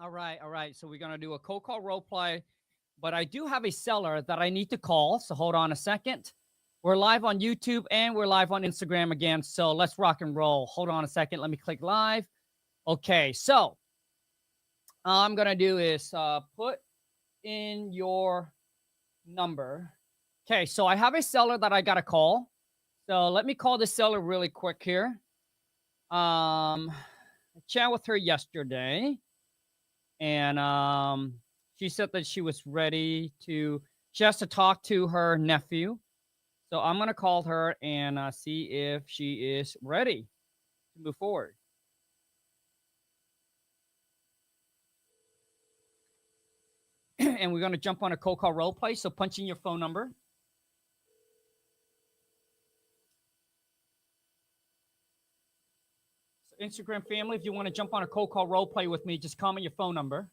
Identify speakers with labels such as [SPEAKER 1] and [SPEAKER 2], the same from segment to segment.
[SPEAKER 1] All right, all right. So we're gonna do a cold call role play, but I do have a seller that I need to call. So hold on a second. We're live on YouTube and we're live on Instagram again. So let's rock and roll. Hold on a second. Let me click live. Okay, so all I'm gonna do is put in your number. Okay, so I have a seller that I gotta call. So let me call the seller really quick here. I chat with her yesterday, and she said that she was ready to. She has to talk to her nephew. So I'm gonna call her and see if she is ready to move forward. And we're gonna jump on a cold call role play. So punch in your phone number. So Instagram family, if you want to jump on a cold call role play with me, just comment your phone number.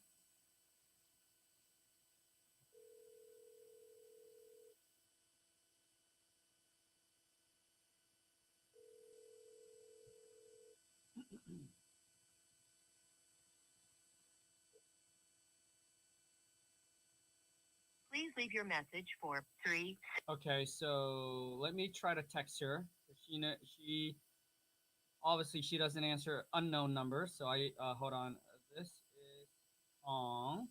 [SPEAKER 2] Please leave your message for 3.
[SPEAKER 1] Okay, so let me try to text her. She obviously she doesn't answer unknown number. So I hold on. This is Hong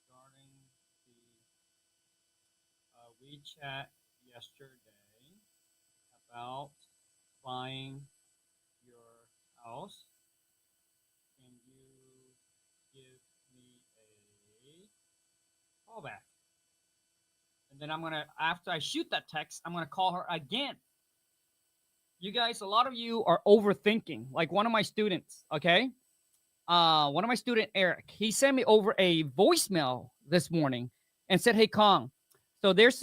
[SPEAKER 1] regarding the WeChat yesterday about buying your house. Can you give me a callback? And then I'm gonna, after I shoot that text, I'm gonna call her again. You guys, a lot of you are overthinking. Like one of my students, okay? One of my student, Eric, he sent me over a voicemail this morning and said, "Hey, Kong, so here's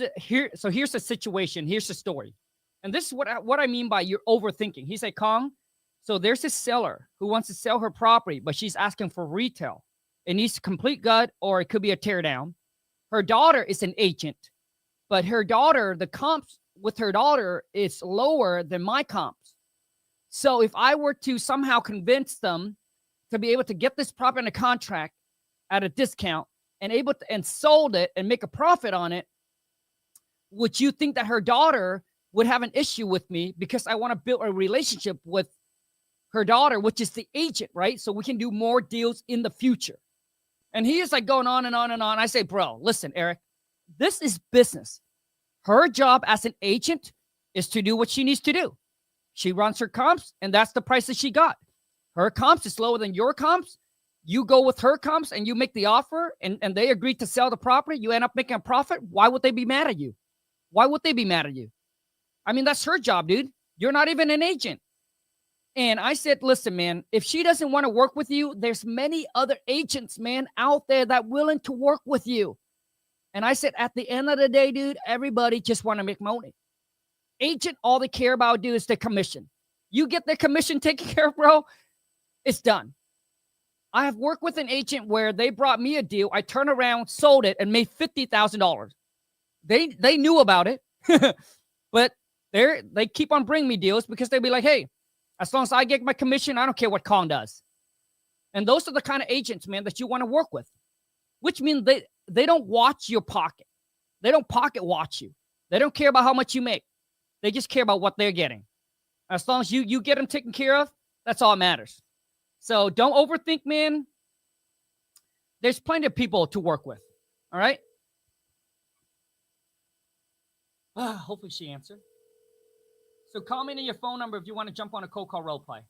[SPEAKER 1] the situation. Here's the story, and this is what I mean by you're overthinking." He said, "Kong, so there's a seller who wants to sell her property, but she's asking for retail. It needs a complete gut, or it could be a tear down. Her daughter is an agent, but her daughter, the comps with her daughter is lower than my comps. So if I were to somehow convince them to be able to get this property in a contract at a discount and sold it and make a profit on it, would you think that her daughter would have an issue with me because I want to build a relationship with her daughter, which is the agent, right? So we can do more deals in the future." And he is like going on and on and on. I say, "Bro, listen, Eric, this is business. Her job as an agent is to do what she needs to do. She runs her comps, and that's the price that she got. Her comps is lower than your comps. You go with her comps and you make the offer, and they agree to sell the property. You end up making a profit. Why would they be mad at you? Why would they be mad at you? I mean, that's her job, dude. You're not even an agent." And I said, "Listen, man, if she doesn't want to work with you, there's many other agents, man, out there that willing to work with you." And I said, at the end of the day, dude, everybody just want to make money. Agent, all they care about, dude, is the commission. You get the commission taken care of, bro, it's done. I have worked with an agent where they brought me a deal. I turned around, sold it, and made $50,000. They knew about it, but they keep on bringing me deals because they be like, "Hey, as long as I get my commission, I don't care what Kong does." And those are the kind of agents, man, that you want to work with, which means they don't watch your pocket. They don't pocket watch you. They don't care about how much you make. They just care about what they're getting. As long as you get them taken care of, that's all that matters. So don't overthink, man. There's plenty of people to work with. All right. Hopefully she answered. So comment in your phone number if you want to jump on a cold call role play.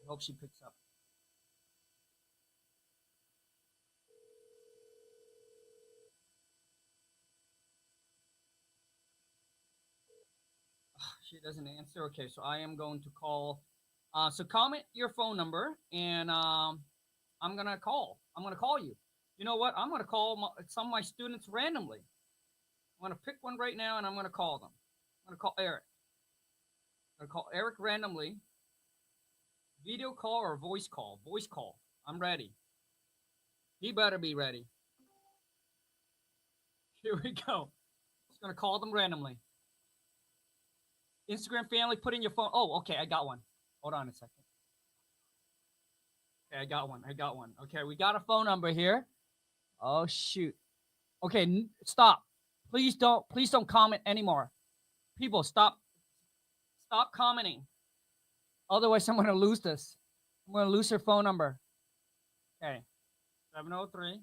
[SPEAKER 1] I hope she picks up. She doesn't answer. Okay, so I am going to call. So comment your phone number, and I'm gonna call. I'm gonna call you. You know what? I'm gonna call some of my students randomly. I'm gonna pick one right now, and I'm gonna call them. I'm gonna call Eric. I'm gonna call Eric randomly. Video call or voice call? Voice call. I'm ready. He better be ready. Here we go. Just gonna call them randomly. Instagram family, put in your phone. Oh, okay, I got one. Hold on a second. Okay, I got one. Okay, we got a phone number here. Oh shoot. Okay, stop. Please don't comment anymore. People, stop commenting. Otherwise, I'm gonna lose this. I'm gonna lose her phone number. Okay, 703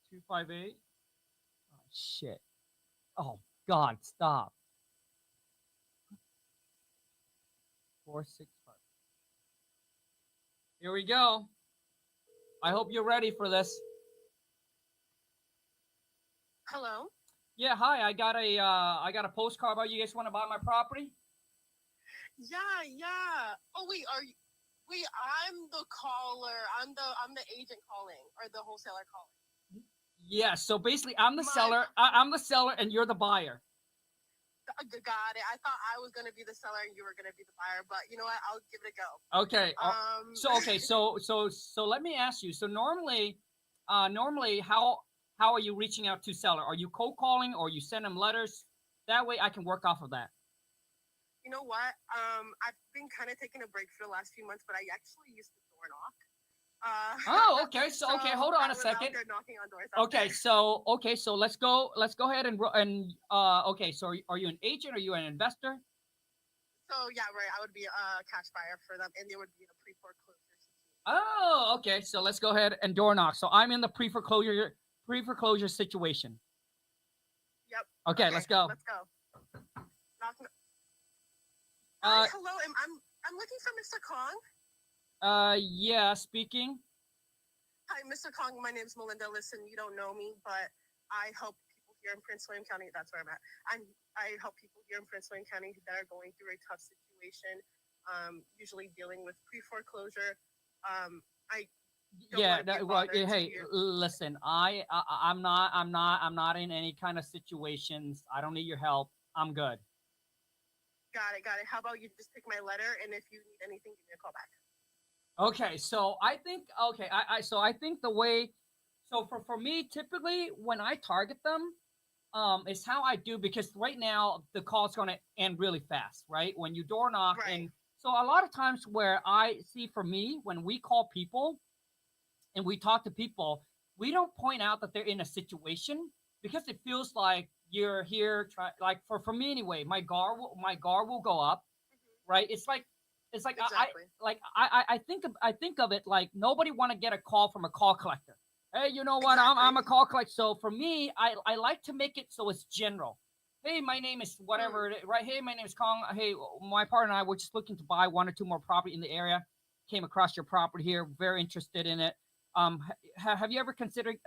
[SPEAKER 1] 258. Oh shit. Oh God, stop. 465. Here we go. I hope you're ready for this.
[SPEAKER 2] Hello?
[SPEAKER 1] Yeah, hi. I got a postcard about you guys want to buy my property.
[SPEAKER 2] Yeah. Oh wait, wait, I'm the caller. I'm the agent calling or the wholesaler calling.
[SPEAKER 1] Yeah, so basically I'm the
[SPEAKER 2] My-
[SPEAKER 1] seller. I'm the seller and you're the buyer.
[SPEAKER 2] Got it. I thought I was gonna be the seller and you were gonna be the buyer, but you know what? I'll give it a go.
[SPEAKER 1] Okay. So let me ask you. So normally how are you reaching out to seller? Are you cold calling or you send them letters? That way I can work off of that.
[SPEAKER 2] You know what? I've been kind of taking a break for the last few months, but I actually used to door knock.
[SPEAKER 1] Oh, okay. So okay, hold on a second.
[SPEAKER 2] Knocking on doors
[SPEAKER 1] Okay, so let's go ahead and okay, so are you an agent or are you an investor?
[SPEAKER 2] So yeah, right. I would be a cash buyer for them, and they would be in a pre-foreclosure situation.
[SPEAKER 1] Oh, okay. So let's go ahead and door knock. So I'm in the pre-foreclosure situation.
[SPEAKER 2] Yep.
[SPEAKER 1] Okay, let's go.
[SPEAKER 2] Let's go. Hi, hello. I'm looking for Mr. Kong.
[SPEAKER 1] Yeah, speaking.
[SPEAKER 2] Hi, Mr. Kong. My name's Melinda. Listen, you don't know me, but I help people here in Prince William County. That's where I'm at. I help people here in Prince William County that are going through a tough situation, usually dealing with pre-foreclosure.
[SPEAKER 1] Hey, listen, I'm not in any kind of situations. I don't need your help. I'm good.
[SPEAKER 2] Got it. How about you just take my letter, and if you need anything, give me a call back.
[SPEAKER 1] Okay, so I think I think the way, so for me, typically when I target them, is how I do, because right now the call's going to end really fast, right? When you door knock,
[SPEAKER 2] Right.
[SPEAKER 1] and so a lot of times where I see, for me, when we call people and we talk to people, we don't point out that they're in a situation, because it feels like you're here like for me anyway, my guard will go up, right? It's like
[SPEAKER 2] Exactly.
[SPEAKER 1] I think of it like nobody want to get a call from a call collector. Hey, you know what?
[SPEAKER 2] Exactly.
[SPEAKER 1] I'm a call collector. So for me, I like to make it so it's general. Hey, my name is whatever, right? Hey, my name is Kong. Hey, my partner and I were just looking to buy 1 or 2 more property in the area. Came across your property here. Very interested in it. Have you ever considered,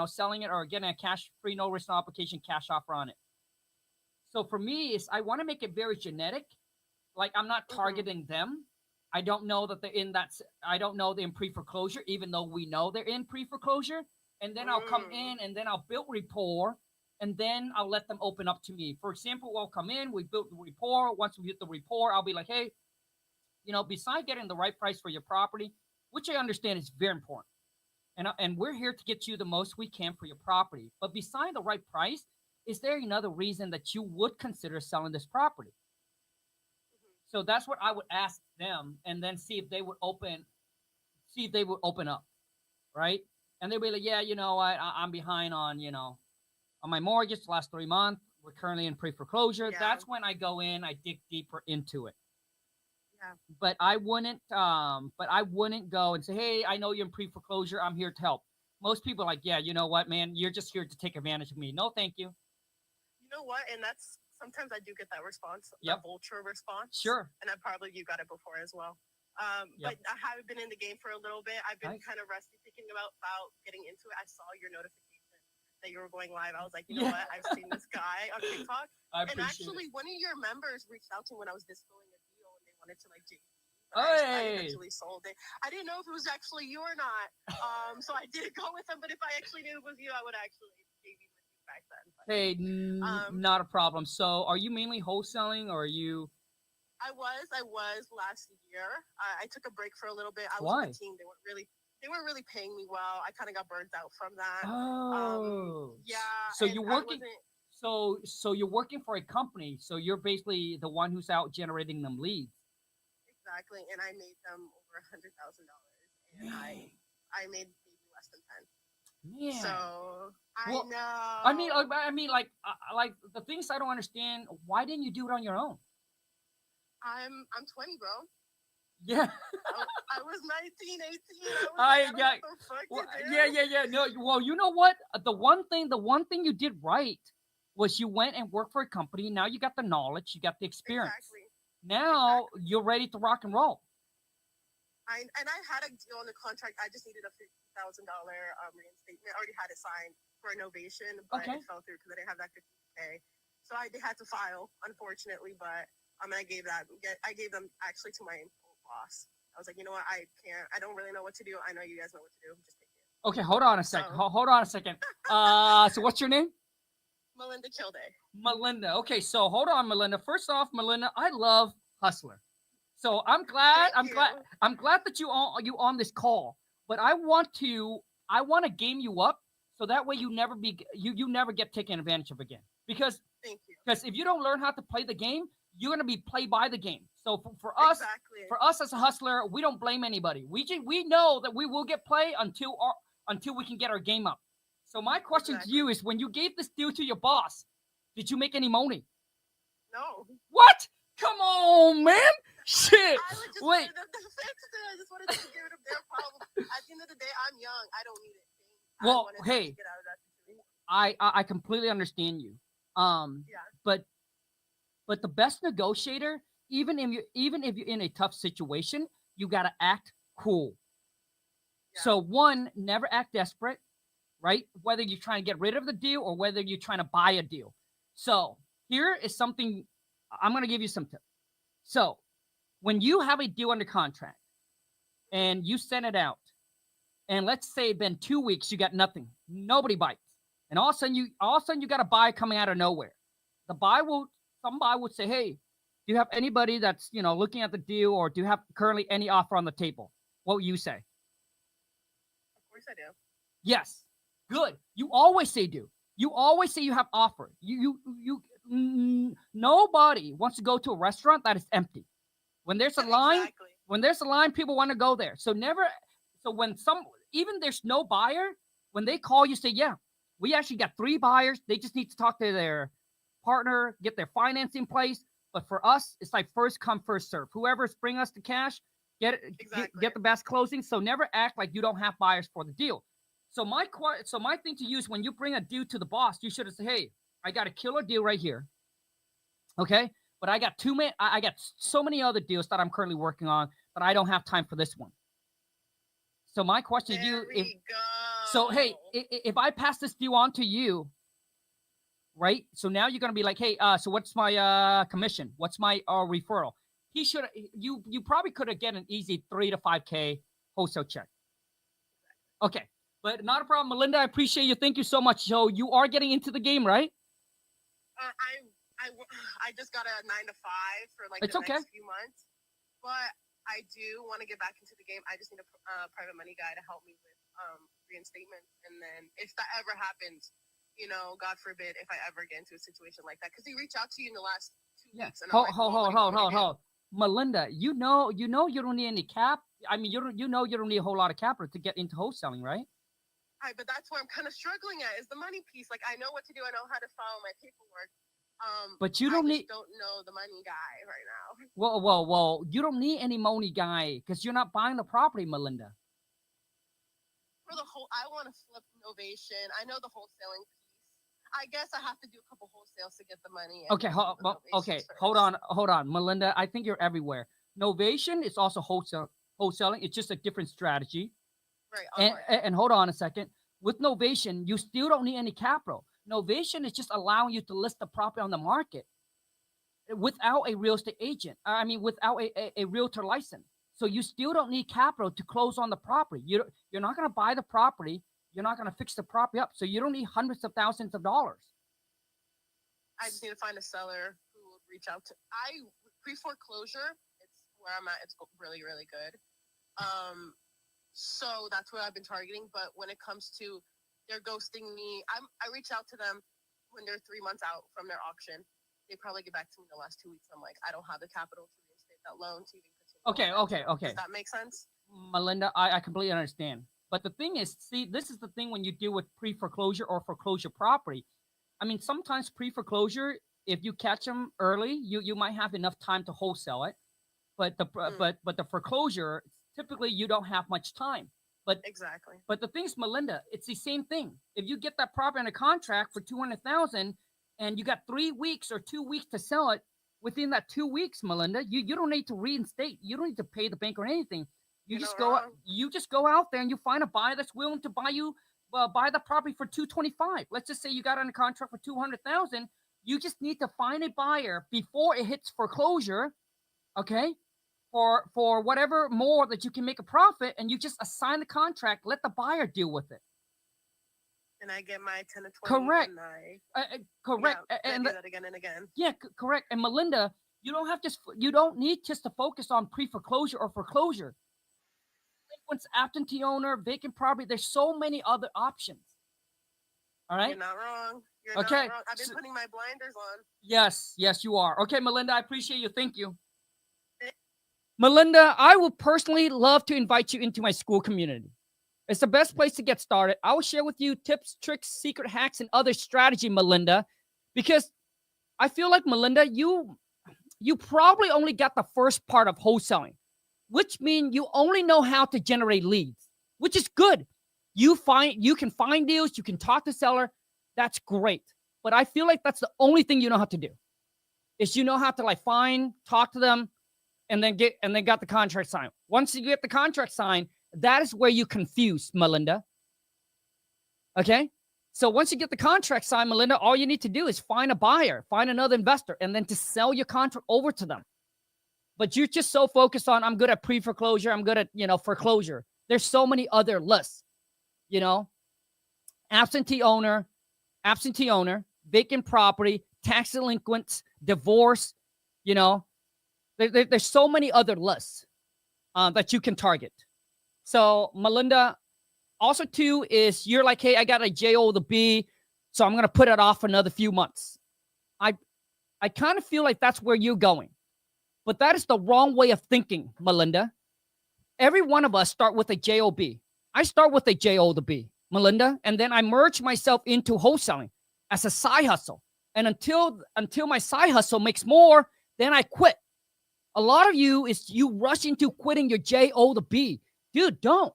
[SPEAKER 1] selling it or getting a cash-free, no risk, no application cash offer on it? So for me, is I want to make it very genetic. Like, I'm not targeting them. I don't know that they're in that. I don't know they're in pre-foreclosure, even though we know they're in pre-foreclosure. And then I'll come in and then I'll build rapport, and then I'll let them open up to me. For example, we'll come in, we build the rapport. Once we hit the rapport, I'll be like, hey, besides getting the right price for your property, which I understand is very important, and we're here to get you the most we can for your property. But beside the right price, is there another reason that you would consider selling this property? So that's what I would ask them, and then see if they would open up, right? And they'll be like, yeah, I'm behind on my mortgage the last 3 months. We're currently in pre-foreclosure.
[SPEAKER 2] Yeah.
[SPEAKER 1] That's when I go in, I dig deeper into it.
[SPEAKER 2] Yeah.
[SPEAKER 1] But I wouldn't go and say, hey, I know you're in pre-foreclosure. I'm here to help. Most people are like, yeah, you know what, man, you're just here to take advantage of me. No, thank you.
[SPEAKER 2] You know what? And that's sometimes I do get that response,
[SPEAKER 1] Yep.
[SPEAKER 2] the vulture response.
[SPEAKER 1] Sure.
[SPEAKER 2] And you got it before as well.
[SPEAKER 1] Yep.
[SPEAKER 2] But I haven't been in the game for a little bit. I've been
[SPEAKER 1] Nice.
[SPEAKER 2] kind of rusty thinking about getting into it. I saw your notification that you were going live. I was like, you know what? I've seen this guy on TikTok.
[SPEAKER 1] I
[SPEAKER 2] And
[SPEAKER 1] appreciate
[SPEAKER 2] actually,
[SPEAKER 1] it.
[SPEAKER 2] one of your members reached out to me when I was distilling a deal, and they wanted to JV.
[SPEAKER 1] Hey.
[SPEAKER 2] I eventually sold it. I didn't know if it was actually you or not. So I did go with them. But if I actually knew it was you, I would actually JV with you back then. But,
[SPEAKER 1] Hey, not a problem. So are you mainly wholesaling, or are you?
[SPEAKER 2] I was last year. I took a break for a little bit. I was
[SPEAKER 1] Why?
[SPEAKER 2] with the team. They they weren't really paying me well. I kind of got burnt out from that. Yeah,
[SPEAKER 1] So
[SPEAKER 2] and
[SPEAKER 1] you're
[SPEAKER 2] I
[SPEAKER 1] working.
[SPEAKER 2] wasn't
[SPEAKER 1] So you're working for a company. So you're basically the one who's out generating them leads.
[SPEAKER 2] exactly, and I made them over $100,000, and
[SPEAKER 1] Dang.
[SPEAKER 2] I made maybe less than 10.
[SPEAKER 1] Man.
[SPEAKER 2] So I
[SPEAKER 1] Well,
[SPEAKER 2] know.
[SPEAKER 1] like the things I don't understand. Why didn't you do it on your own?
[SPEAKER 2] I'm 20, bro.
[SPEAKER 1] Yeah.
[SPEAKER 2] I was 19, 18. I was
[SPEAKER 1] I
[SPEAKER 2] like, I don't know
[SPEAKER 1] yeah.
[SPEAKER 2] what the fuck
[SPEAKER 1] Well,
[SPEAKER 2] to do.
[SPEAKER 1] yeah. No, well, you know what? The one thing you did right was you went and worked for a company. Now you got the knowledge, you got the experience.
[SPEAKER 2] Exactly.
[SPEAKER 1] Now
[SPEAKER 2] Exactly.
[SPEAKER 1] you're ready to rock and roll.
[SPEAKER 2] I had a deal on the contract. I just needed a $50,000 reinstatement. I already had it signed for innovation, but
[SPEAKER 1] Okay.
[SPEAKER 2] it fell through because I didn't have that 50K. So I had to file, unfortunately. But I gave them actually to my old boss. I was like, you know what? I can't. I don't really know what to do. I know you guys know what to do. Just take it.
[SPEAKER 1] Okay, hold on a second.
[SPEAKER 2] So
[SPEAKER 1] Hold on a second. So what's your name?
[SPEAKER 2] Melinda Kilday.
[SPEAKER 1] Melinda. Okay, so hold on, Melinda. First off, Melinda, I love Hustler. So I'm glad.
[SPEAKER 2] Thank you.
[SPEAKER 1] I'm glad that you on this call. But I want to game you up so that way you never get taken advantage of again. Because
[SPEAKER 2] Thank you.
[SPEAKER 1] if you don't learn how to play the game, you're gonna be played by the game. So for
[SPEAKER 2] Exactly.
[SPEAKER 1] us as a hustler, we don't blame anybody. We know that we will get play until we can get our game up. So my question to you is: when you gave this deal to your boss, did you make any money?
[SPEAKER 2] No.
[SPEAKER 1] What? Come on, man. Shit.
[SPEAKER 2] I just
[SPEAKER 1] Wait.
[SPEAKER 2] wanted them to fix it. I just wanted to give them their problem. At the end of the day, I'm young. I don't need it.
[SPEAKER 1] Well,
[SPEAKER 2] I wanted them
[SPEAKER 1] hey,
[SPEAKER 2] to get out of that situation.
[SPEAKER 1] I completely understand you.
[SPEAKER 2] Yeah.
[SPEAKER 1] But the best negotiator, even if you're in a tough situation, you gotta act cool.
[SPEAKER 2] Yeah.
[SPEAKER 1] So one, never act desperate, right? Whether you're trying to get rid of the deal or whether you're trying to buy a deal. So here is something I'm gonna give you some tips. So when you have a deal under contract and you send it out, and let's say it's been 2 weeks, you got nothing, nobody bites, and all of a sudden you got a buy coming out of nowhere. Some buy would say, hey, do you have anybody that's looking at the deal, or do you have currently any offer on the table? What would you say?
[SPEAKER 2] Of course I do.
[SPEAKER 1] Yes. Good. You always say do. You always say you have offer. Nobody wants to go to a restaurant that is empty. When there's a line,
[SPEAKER 2] Exactly.
[SPEAKER 1] people want to go there. So when even there's no buyer, when they call you, say, yeah, we actually got 3 buyers. They just need to talk to their partner, get their financing in place. But for us, it's like first come, first serve. Whoever's bring us the cash, get the best closing. So never act like you don't have buyers for the deal. So my thing to use when you bring a deal to the boss, you should have said, hey, I got a killer deal right here. Okay. But I got I got so many other deals that I'm currently working on, but I don't have time for this one. So my question to you, if I pass this deal on to you, right? So now you're gonna be like, hey, so what's my commission? What's my referral? You probably could have get an easy 3 to 5K wholesale check. Okay, but not a problem, Melinda. I appreciate you. Thank you so much. So you are getting into the game, right?
[SPEAKER 2] I just got a 9 to 5 for like
[SPEAKER 1] It's
[SPEAKER 2] the
[SPEAKER 1] okay.
[SPEAKER 2] next few months, but I do want to get back into the game. I just need a private money guy to help me with reinstatement, and then if that ever happens, God forbid, if I ever get into a situation like that, because he reached out to you in the last 2 weeks. And
[SPEAKER 1] Hold. Melinda, you don't need any cap. I mean, you don't need a whole lot of capital to get into wholesaling, right?
[SPEAKER 2] But that's where I'm kind of struggling at, is the money piece. Like, I know what to do. I know how to file my paperwork.
[SPEAKER 1] But you don't
[SPEAKER 2] don't know the money guy right now.
[SPEAKER 1] Well, you don't need any money guy because you're not buying the property, Melinda.
[SPEAKER 2] For I want to flip Novation. I know the wholesaling piece. I guess I have to do a couple wholesales to get the money.
[SPEAKER 1] Okay, hold on, Melinda. I think you're everywhere. Novation is also wholesaling. It's just a different strategy.
[SPEAKER 2] Right.
[SPEAKER 1] And hold on a second. With Novation, you still don't need any capital. Novation is just allowing you to list the property on the market without a real estate agent. I mean, without a realtor license. So you still don't need capital to close on the property. You're not going to buy the property. You're not going to fix the property up. So you don't need hundreds of thousands of dollars.
[SPEAKER 2] I just need to find a seller who will reach out to. Pre-foreclosure, it's where I'm at. It's really, really good. So that's what I've been targeting. But when it comes to they're ghosting me, I reach out to them when they're 3 months out from their auction. They probably get back to me in the last 2 weeks. I'm like, I don't have the capital to reinstate that loan to even continue.
[SPEAKER 1] Okay.
[SPEAKER 2] Does that make sense?
[SPEAKER 1] Melinda, I completely understand. But the thing is, see, this is the thing when you deal with pre-foreclosure or foreclosure property. I mean, sometimes pre-foreclosure, if you catch them early, you might have enough time to wholesale it. But the foreclosure, typically you don't have much time. But
[SPEAKER 2] exactly.
[SPEAKER 1] But the thing is, Melinda, it's the same thing. If you get that property under contract for $200,000 and you got 3 weeks or 2 weeks to sell it, within that 2 weeks, Melinda, you don't need to reinstate. You don't need to pay the bank or anything. You just go out there and you find a buyer that's willing to buy the property for $225,000. Let's just say you got under contract for $200,000. You just need to find a buyer before it hits foreclosure, okay? For whatever more that you can make a profit, and you just assign the contract, let the buyer deal with it.
[SPEAKER 2] And I get my 10 to 20.
[SPEAKER 1] Correct.
[SPEAKER 2] Correct. Yeah, and I do that again and again.
[SPEAKER 1] Yeah, correct. And Melinda, you don't need just to focus on pre-foreclosure or foreclosure. Once absentee owner, vacant property, there's so many other options. All right.
[SPEAKER 2] You're not wrong. You're not wrong. I've been putting my blinders on.
[SPEAKER 1] Yes, you are. Okay, Melinda, I appreciate you. Thank you. Melinda, I will personally love to invite you into my Skool community. It's the best place to get started. I will share with you tips, tricks, secret hacks, and other strategy, Melinda, because I feel like, Melinda, you probably only got the first part of wholesaling, which means you only know how to generate leads, which is good. You can find deals, you can talk to seller. That's great. But I feel like that's the only thing you know how to do. Is you know how to talk to them, and then got the contract signed. Once you get the contract signed, that is where you confuse, Melinda. Okay? So once you get the contract signed, Melinda, all you need to do is find a buyer, find another investor, and then to sell your contract over to them. But you're just so focused on, I'm good at pre-foreclosure, I'm good at, foreclosure. There's so many other lists, absentee owner, vacant property, tax delinquents, divorce, There's so many other lists that you can target. So, Melinda, also too is you're like, hey, I got a JO to B, so I'm going to put it off for another few months. I kind of feel like that's where you're going. But that is the wrong way of thinking, Melinda. Every one of us start with a JOB. I start with a JO to B, Melinda, and then I merge myself into wholesaling as a side hustle. And until my side hustle makes more, then I quit. A lot of you rush into quitting your JO to B. Dude, don't.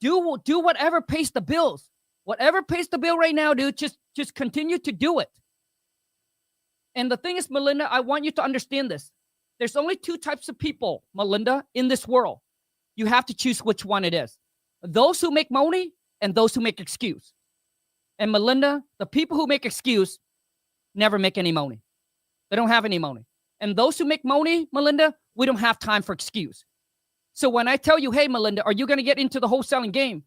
[SPEAKER 1] Do whatever pays the bills. Whatever pays the bill right now, dude, just continue to do it. And the thing is, Melinda, I want you to understand this. There's only two types of people, Melinda, in this world. You have to choose which one it is. Those who make money and those who make excuse. And Melinda, the people who make excuse never make any money. They don't have any money. And those who make money, Melinda, we don't have time for excuse. So when I tell you, hey, Melinda, are you going to get into the wholesaling game?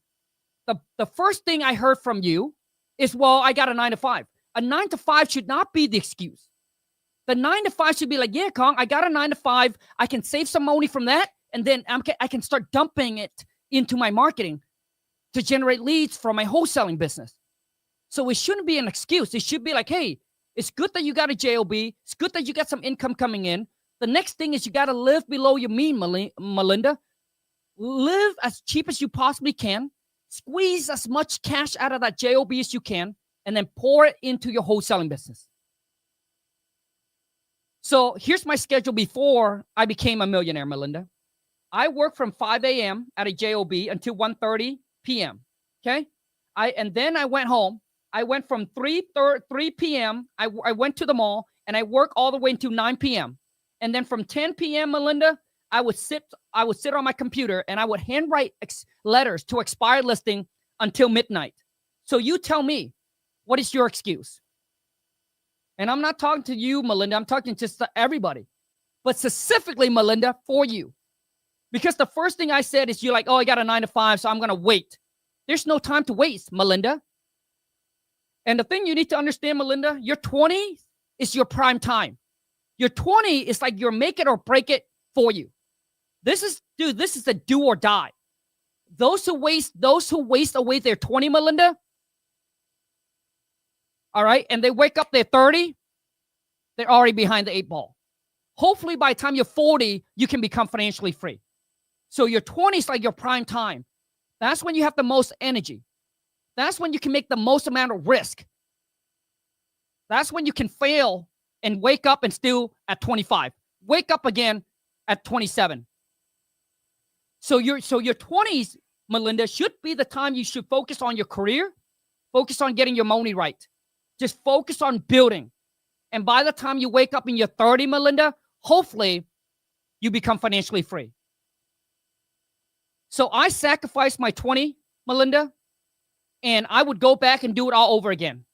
[SPEAKER 1] The first thing I heard from you is, well, I got a 9 to 5. A 9 to 5 should not be the excuse. The 9 to 5 should be like, yeah, Kong, I got a 9 to 5. I can save some money from that. And then I can start dumping it into my marketing to generate leads for my wholesaling business. So it shouldn't be an excuse. It should be like, hey, it's good that you got a JOB. It's good that you got some income coming in. The next thing is you got to live below your mean, Melinda. Live as cheap as you possibly can. Squeeze as much cash out of that JOB as you can, and then pour it into your wholesaling business. So here's my schedule before I became a millionaire, Melinda. I work from 5 a.m. at a JOB until 1:30 p.m. Okay? And then I went home. I went from 3 p.m. I went to the mall, and I work all the way until 9 p.m. And then from 10 p.m., Melinda, I would sit on my computer, and I would handwrite letters to expired listing until midnight. So you tell me, what is your excuse? And I'm not talking to you, Melinda. I'm talking just to everybody. But specifically, Melinda, for you. Because the first thing I said is you're like, oh, I got a 9 to 5, so I'm going to wait. There's no time to waste, Melinda. And the thing you need to understand, Melinda, your 20 is your prime time. Your 20 is like your make it or break it for you. This is a do or die. Those who waste away their 20, Melinda, all right, and they wake up their 30, they're already behind the 8 ball. Hopefully by the time you're 40, you can become financially free. So your 20s like your prime time. That's when you have the most energy. That's when you can make the most amount of risk. That's when you can fail and wake up and still at 25. Wake up again at 27. So your 20s, Melinda, should be the time you should focus on your career, focus on getting your money right. Just focus on building. And by the time you wake up in your 30, Melinda, hopefully you become financially free. So I sacrificed my 20, Melinda, and I would go back and do it all over again.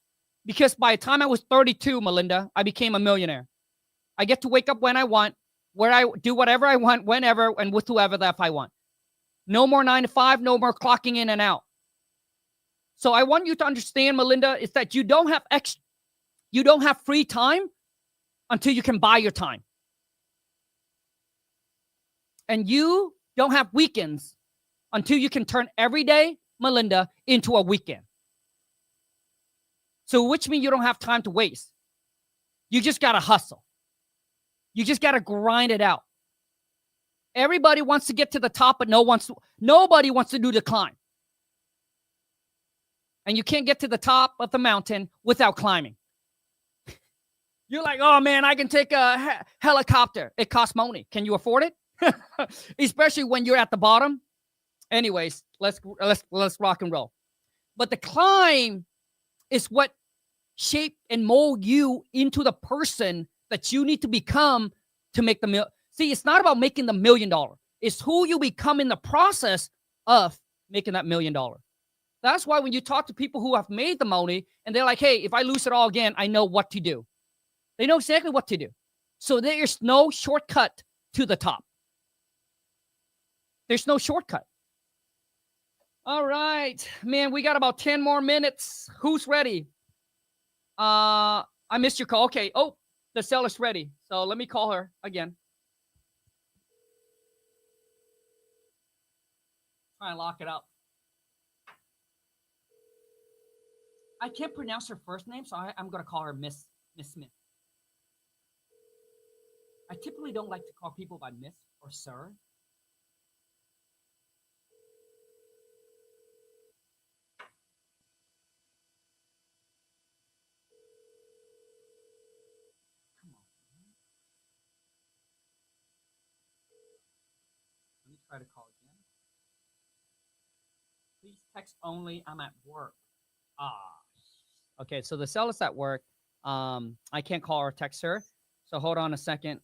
[SPEAKER 1] Because by the time I was 32, Melinda, I became a millionaire. I get to wake up when I want, where I do whatever I want, whenever, and with whoever that if I want. No more 9 to 5, no more clocking in and out. So I want you to understand, Melinda, is that you don't have free time until you can buy your time. And you don't have weekends until you can turn every day, Melinda, into a weekend. So which means you don't have time to waste. You just got to hustle. You just got to grind it out. Everybody wants to get to the top, but nobody wants to do the climb. And you can't get to the top of the mountain without climbing. You're like, oh man, I can take a helicopter. It costs money. Can you afford it? Especially when you're at the bottom. Anyways, let's rock and roll. But the climb is what shape and mold you into the person that you need to become to make the million. See, it's not about making the $1 million. It's who you become in the process of making that $1 million. That's why when you talk to people who have made the money and they're like, hey, if I lose it all again, I know what to do. They know exactly what to do. So there's no shortcut to the top. There's no shortcut. All right, man, we got about 10 more minutes. Who's ready? I missed your call. Okay. Oh, the seller's ready. So let me call her again. Try and lock it up. I can't pronounce her first name, so I'm going to call her Miss Smith. I typically don't like to call people by Miss or Sir. Come on. Let me try to call again. Please text only. I'm at work. Okay, so the seller's at work. I can't call or text her. So hold on a second.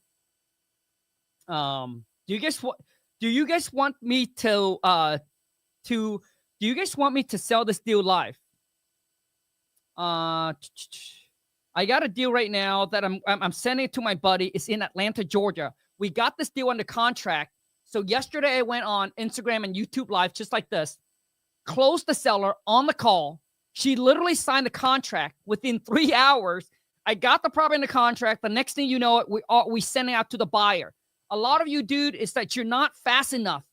[SPEAKER 1] Do you guys want me to sell this deal live? I got a deal right now that I'm sending it to my buddy. It's in Atlanta, Georgia. We got this deal under contract. So yesterday I went on Instagram and YouTube live just like this. Closed the seller on the call. She literally signed the contract within 3 hours. I got the property in the contract. The next thing you know, we send it out to the buyer. A lot of you, dude, is that you're not fast enough.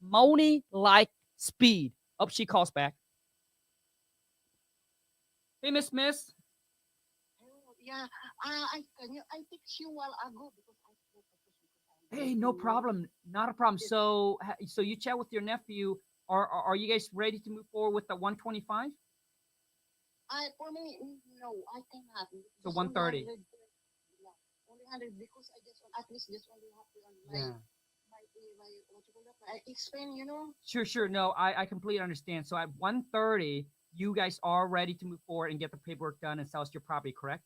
[SPEAKER 1] Money like speed. Oh, she calls back. Hey, Miss.
[SPEAKER 3] Yeah, I text you while ago because I.
[SPEAKER 1] Hey, no problem. Not a problem. So you chat with your nephew. Are you guys ready to move forward with the 125?
[SPEAKER 3] For me, no, I cannot.
[SPEAKER 1] So 130.
[SPEAKER 3] Only 100 because I just at least just only have to
[SPEAKER 1] Yeah.
[SPEAKER 3] my what you call that? I explain, you know.
[SPEAKER 1] Sure. No, I completely understand. So at 130, you guys are ready to move forward and get the paperwork done and sell us your property, correct?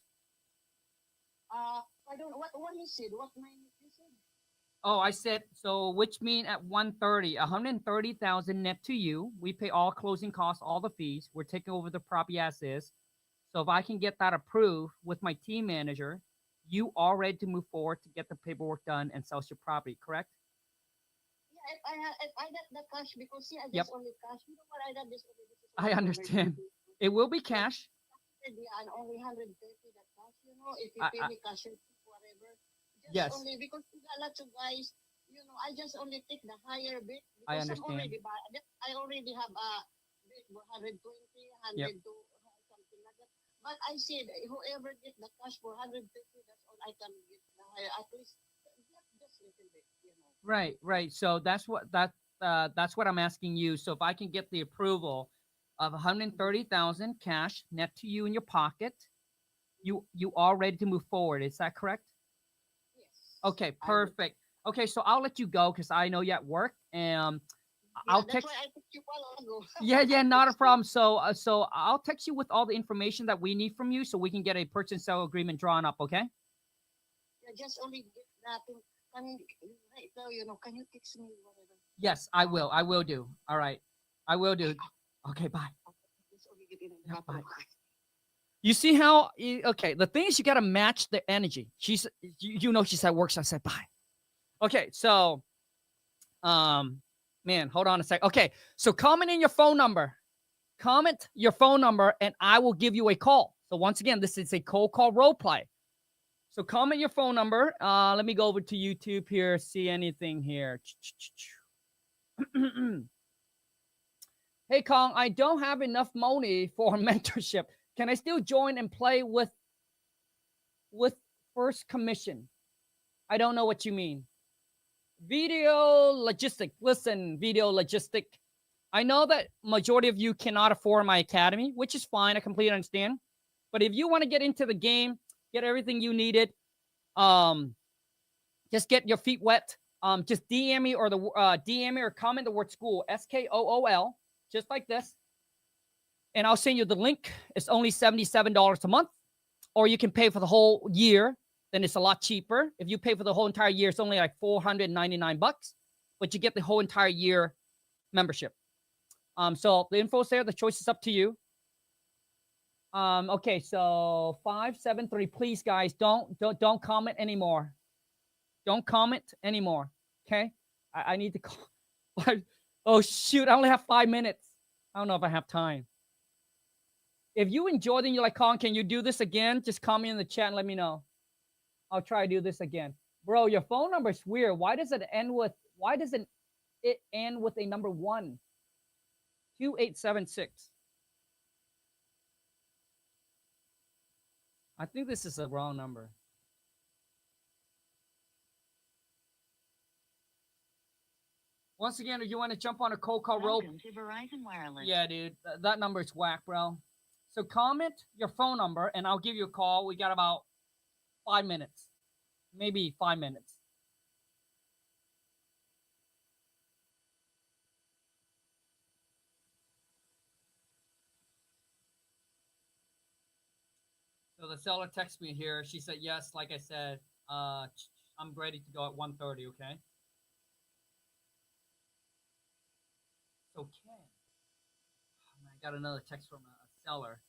[SPEAKER 3] I don't what you said. What my you said?
[SPEAKER 1] Oh, I said, so which mean at 130, 130,000 net to you. We pay all closing costs, all the fees. We're taking over the property as is. So if I can get that approved with my team manager, you are ready to move forward to get the paperwork done and sell your property, correct?
[SPEAKER 3] Yeah, if I get the cash because see, I just
[SPEAKER 1] Yep.
[SPEAKER 3] only cash. You know what I got this
[SPEAKER 1] I understand. It will be cash.
[SPEAKER 3] Yeah, and only 130 that cash. You know, if you
[SPEAKER 1] I-
[SPEAKER 3] pay
[SPEAKER 1] I-
[SPEAKER 3] me cash, whatever. Just
[SPEAKER 1] Yes.
[SPEAKER 3] only because a lot of guys you know, I just only take the higher bit
[SPEAKER 1] I
[SPEAKER 3] because
[SPEAKER 1] understand.
[SPEAKER 3] I already have a bit 120,
[SPEAKER 1] Yep.
[SPEAKER 3] 100 to something like that. But I said, whoever get the cash for 150, that's all I can get the higher. At least just little bit, you know.
[SPEAKER 1] Right, right. So that's what I'm asking you. So if I can get the approval of 130,000 cash net to you in your pocket, you are ready to move forward. Is that correct?
[SPEAKER 3] Yes.
[SPEAKER 1] Okay,
[SPEAKER 3] I would.
[SPEAKER 1] perfect. Okay, so I'll let you go because I know you at work, and
[SPEAKER 3] Yeah,
[SPEAKER 1] I'll
[SPEAKER 3] that's
[SPEAKER 1] text.
[SPEAKER 3] why I took you a while ago.
[SPEAKER 1] Yeah, yeah,
[SPEAKER 3] I
[SPEAKER 1] not a
[SPEAKER 3] text you.
[SPEAKER 1] problem. So I'll text you with all the information that we need from you, so we can get a purchase and sale agreement drawn up. Okay?
[SPEAKER 3] Yeah, just only get nothing. Can right now, you know, can you text me whatever?
[SPEAKER 1] Yes, I will. I will do. All right, I will do. Okay, bye.
[SPEAKER 3] Just only get in
[SPEAKER 1] Yeah,
[SPEAKER 3] and
[SPEAKER 1] bye.
[SPEAKER 3] out.
[SPEAKER 1] You see how? Okay, the thing is, you got to match the energy. You know, she's at work, so I said bye. Okay, so, man, hold on a sec. Okay, so comment in your phone number. Comment your phone number, and I will give you a call. So once again, this is a cold call role play. So comment your phone number. Let me go over to YouTube here. See anything here? Hey Kong, I don't have enough money for mentorship. Can I still join and play with first commission? I don't know what you mean. Video logistic. Listen, video logistic. I know that majority of you cannot afford my academy, which is fine. I completely understand. But if you want to get into the game, get everything you needed, um, just get your feet wet. Just DM me or DM me or comment the word school, SKOOL, just like this, and I'll send you the link. It's only $77 a month, or you can pay for the whole year. Then it's a lot cheaper. If you pay for the whole entire year, it's only like $499, but you get the whole entire year membership. So the info's there. The choice is up to you. Okay, so 573. Please, guys, don't comment anymore. Don't comment anymore. Okay, I need to call. Oh shoot, I only have 5 minutes. I don't know if I have time. If you enjoyed and you're like, Colin, can you do this again? Just comment in the chat and let me know. I'll try to do this again. Bro, your phone number is weird. Why doesn't it end with a number 1? 2876. I think this is a wrong number. Once again, if you want to jump on a cold call rope.
[SPEAKER 3] Welcome to Verizon Wireless.
[SPEAKER 1] Yeah, dude. That number is whack, bro. So comment your phone number and I'll give you a call. We got about 5 minutes. Maybe 5 minutes. So the seller texted me here. She said, yes, like I said, I'm ready to go at 1:30, okay? So Ken. Oh, man, I got another text from a seller.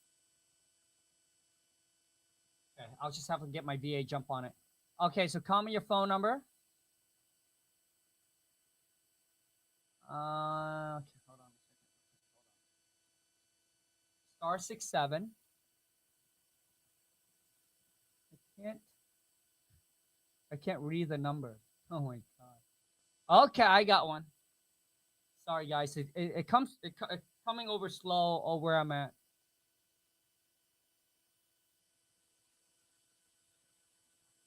[SPEAKER 1] Okay, I'll just have to get my VA jump on it. Okay, so call me your phone number. Okay, hold on a second. Hold on. *67. I can't read the number. Oh my god. Okay, I got one. Sorry guys, it comes it's coming over slow or where I'm at.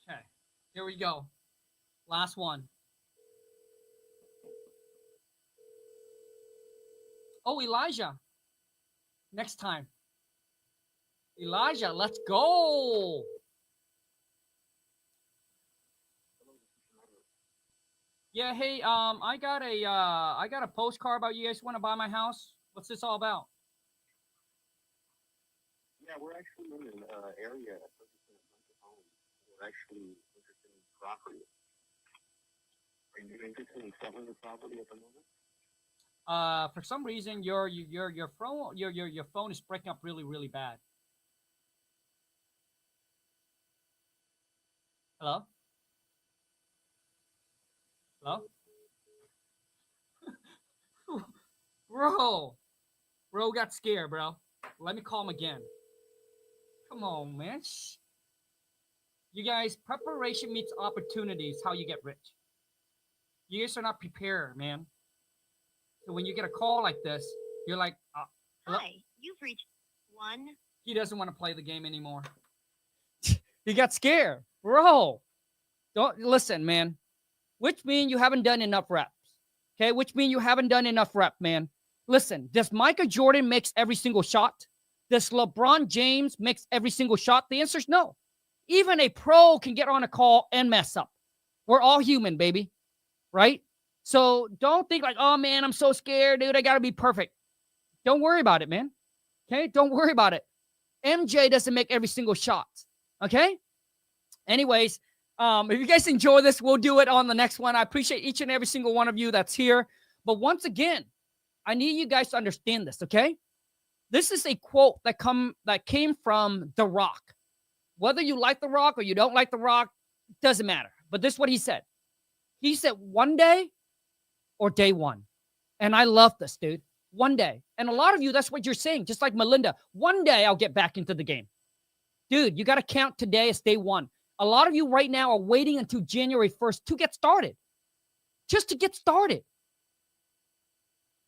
[SPEAKER 1] Okay, here we go. Last one. Oh, Elijah. Next time. Elijah, let's go. Yeah, hey, I got a postcard about you guys want to buy my house. What's this all about?
[SPEAKER 4] Yeah, we're actually in an area purchasing a bunch of homes. We're actually interested in property. Are you interested in selling the property at the moment?
[SPEAKER 1] For some reason your phone is breaking up really bad. Hello? Hello? Bro got scared, bro. Let me call him again. Come on, man. You guys, preparation meets opportunities. How you get rich. You guys are not prepared, man. So when you get a call like this, you're like, hello?
[SPEAKER 5] Hi, you've reached one.
[SPEAKER 1] He doesn't want to play the game anymore. He got scared. Bro, don't listen, man. Which means you haven't done enough reps. Okay, which means you haven't done enough rep, man. Listen, does Michael Jordan makes every single shot? Does LeBron James makes every single shot? The answer is no. Even a pro can get on a call and mess up. We're all human, baby. Right? So don't think like, oh man, I'm so scared, dude. I got to be perfect. Don't worry about it, man. Okay? Don't worry about it. MJ doesn't make every single shot. Okay? Anyways, if you guys enjoy this, we'll do it on the next one. I appreciate each and every single one of you that's here. But once again, I need you guys to understand this, okay? This is a quote that came from The Rock. Whether you like The Rock or you don't like The Rock, doesn't matter. But this is what he said. He said, one day or day one. And I love this, dude. One day. And a lot of you, that's what you're saying. Just like Melinda, one day I'll get back into the game. Dude, you got to count today as day one. A lot of you right now are waiting until January 1st to get started. Just to get started.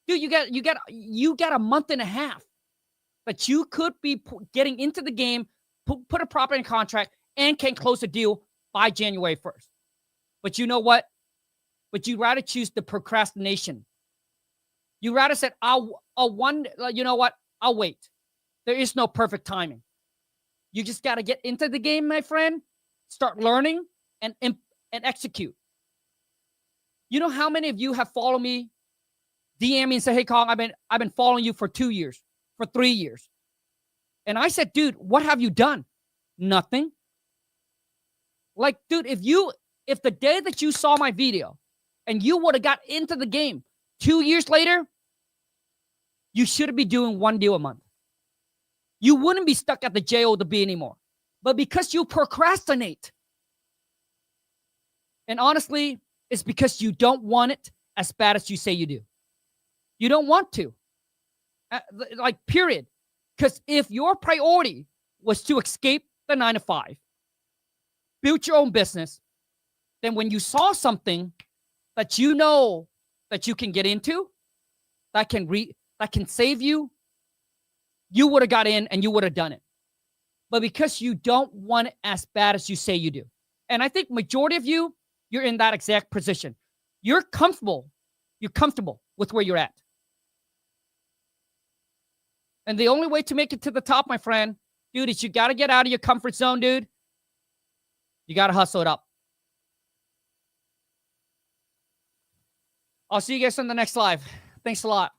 [SPEAKER 1] Dude, you got a month and a half that you could be getting into the game, put a property in contract, and can close a deal by January 1st. But you know what? But you'd rather choose the procrastination. You rather said, you know what? I'll wait. There is no perfect timing. You just got to get into the game, my friend. Start learning and execute. You know how many of you have followed me, DM me and say, hey, Kong, I've been following you for 2 years, for 3 years. And I said, dude, what have you done? Nothing. Like, dude, if the day that you saw my video and you would have got into the game 2 years later, you should be doing one deal a month. You wouldn't be stuck at the JOB anymore. But because you procrastinate, and honestly, it's because you don't want it as bad as you say you do. You don't want to. Like, period. Because if your priority was to escape the 9 to 5, build your own business, then when you saw something that you know that you can get into, that can save you, you would have got in and you would have done it. But because you don't want it as bad as you say you do. And I think majority of you, you're in that exact position. You're comfortable. You're comfortable with where you're at. And the only way to make it to the top, my friend, dude, is you got to get out of your comfort zone, dude. You got to hustle it up. I'll see you guys on the next live. Thanks a lot.